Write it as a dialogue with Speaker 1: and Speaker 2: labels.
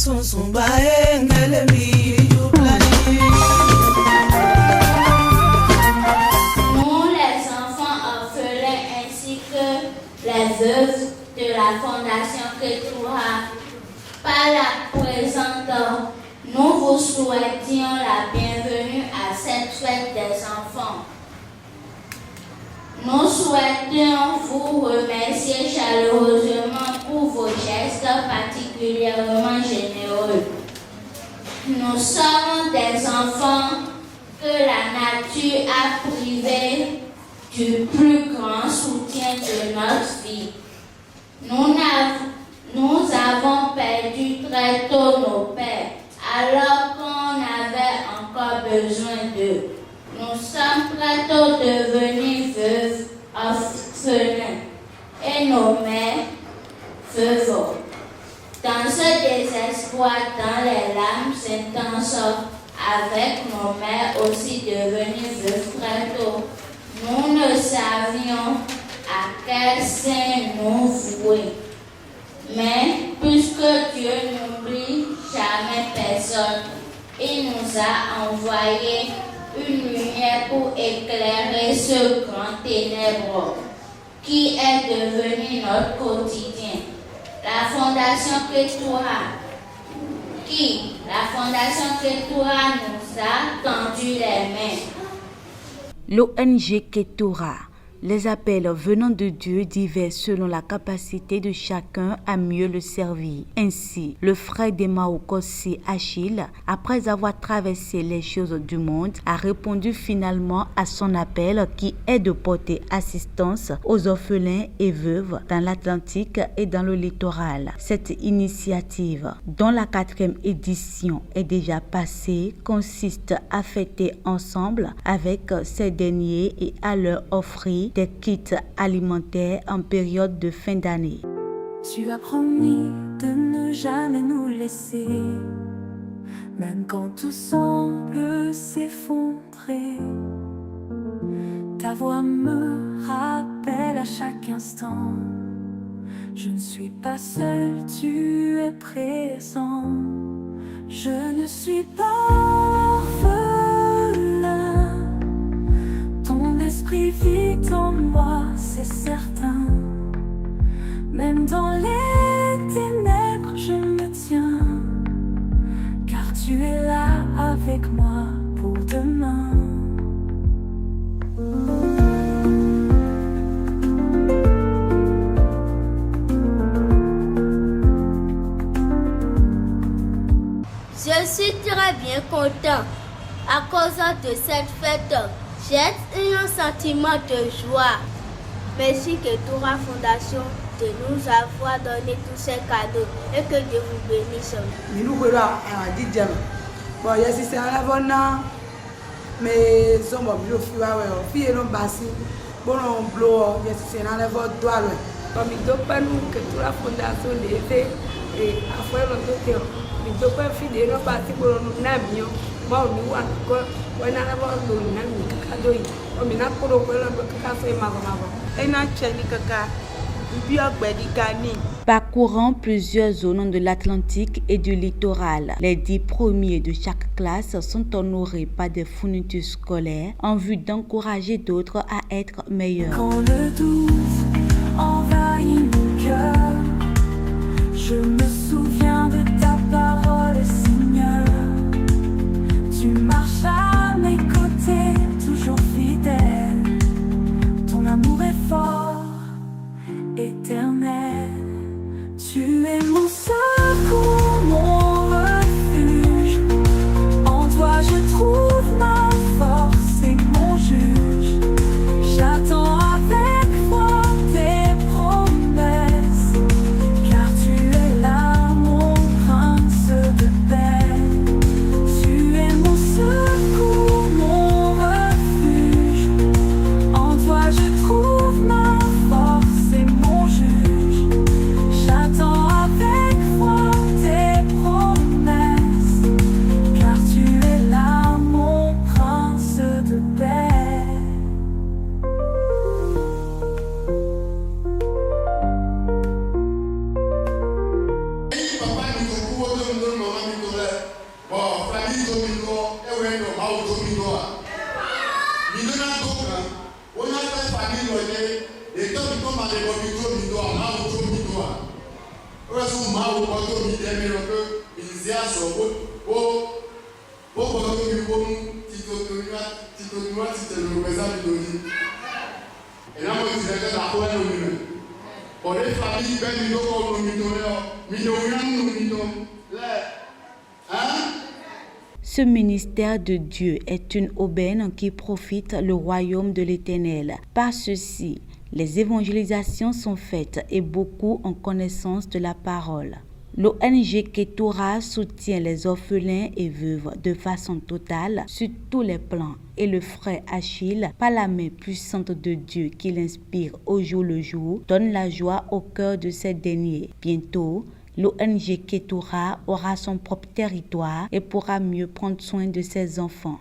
Speaker 1: les enfants orphelins ainsi que les veuves de la Fondation Ketura, par la présente, nous vous souhaitions la bienvenue à cette fête des enfants. Nous souhaitons vous remercier chaleureusement pour vos gestes particulièrement généreux. Nous sommes des enfants que la nature a privés du plus grand soutien de notre vie. Nous avons perdu très tôt nos pères, alors qu'on avait encore besoin d'eux. Nous sommes très tôt devenus veuves, orphelins, et nos mères, veuves. Dans ce désespoir, dans les larmes intenses, avec nos mères aussi devenues veuves très tôt, nous ne savions à quel sein nous vouer. Mais puisque Dieu n'oublie jamais personne, il nous a envoyé une lumière pour éclairer ce grand ténèbre qui est devenu notre quotidien. La Fondation Ketura nous a tendu les mains.
Speaker 2: L'ONG Ketura. Les appels venant de Dieu divers selon la capacité de chacun à mieux le servir. Ainsi, le frère d'Emmaüs Kossi Achille, après avoir traversé les choses du monde, a répondu finalement à son appel qui est de porter assistance aux orphelins et veuves dans l'Atlantique et dans le littoral. Cette initiative, dont la 4e édition est déjà passée, consiste à fêter ensemble avec ces derniers et à leur offrir des kits alimentaires en période de fin d'année.
Speaker 3: Tu as promis de ne jamais nous laisser, même quand tout semble s'effondrer. Ta voix me rappelle à chaque instant, je ne suis pas seule, tu es présent. Je ne suis pas orphelin, ton esprit vit en moi, c'est certain. Même dans les ténèbres, je me tiens, car tu es là avec moi pour demain.
Speaker 4: Je suis très bien content à cause de cette fête. J'ai un sentiment de joie. Merci Ketura Fondation de nous avoir donné tous ces cadeaux et que Dieu vous bénisse.
Speaker 5: Bon, yes, c'est un abonnement, mais son bon, le fil à fille non bassi, bon, on blow, yes, c'est un abonnement.
Speaker 6: Comme il doit pas nous que toute la fondation l'effet et après l'autre, il doit pas finir nos parties pour nous n'aimions. Moi, nous, encore, on a d'abord nous n'aimions cadeau. On n'a pas de problème avec le café, maman.
Speaker 5: Et n'a tchèni kaka,
Speaker 2: Parcourant plusieurs zones de l'Atlantique et du littoral, les 10 premiers de chaque classe sont honorés par des fournitures scolaires en vue d'encourager d'autres à être meilleurs.
Speaker 3: Quand le doute envahit mon cœur, je me souviens de ta parole, Seigneur. Tu marches à mes côtés, toujours fidèle. Ton amour est fort, éternel. Tu es mon secours, mon refuge. En toi je trouve ma force et mon juge. J'attends avec foi tes promesses, car tu es là, mon prince de paix. Tu es mon secours, mon refuge. En toi je trouve ma force et mon juge. J'attends avec
Speaker 2: Ce ministère de Dieu est une aubaine qui profite le royaume de l'Éternel. Par ceci, les évangélisations sont faites et beaucoup ont connaissance de la parole. L'ONG Ketura soutient les orphelins et veuves de façon totale sur tous les plans et le frère Achille, par la main puissante de Dieu qui l'inspire au jour le jour, donne la joie au cœur de ces derniers. Bientôt, l'ONG Ketura aura son propre territoire et pourra mieux prendre soin de ses enfants.